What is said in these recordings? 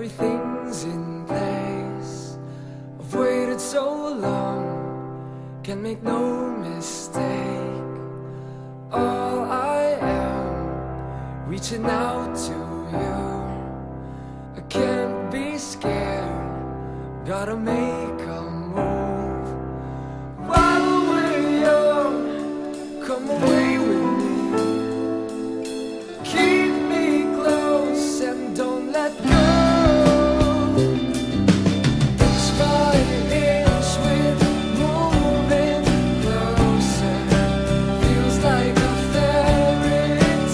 Everything's in place. I've waited so long, can make no mistake. All I am, reaching out to you. I can't be scared, gotta make a move. While we're young, come away with me. Keep me close and don't let go. Inch by inch we're moving closer. Feels like a fairy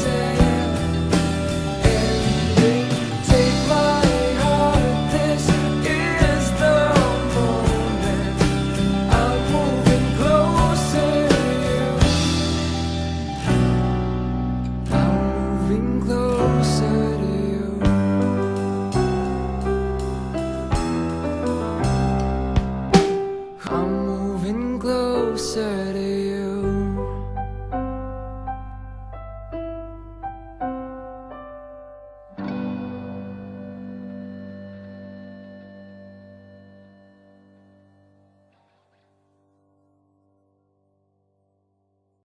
tale ending. Take my heart, this is the moment. I'm moving closer to you. I'm moving closer to you. I'm moving closer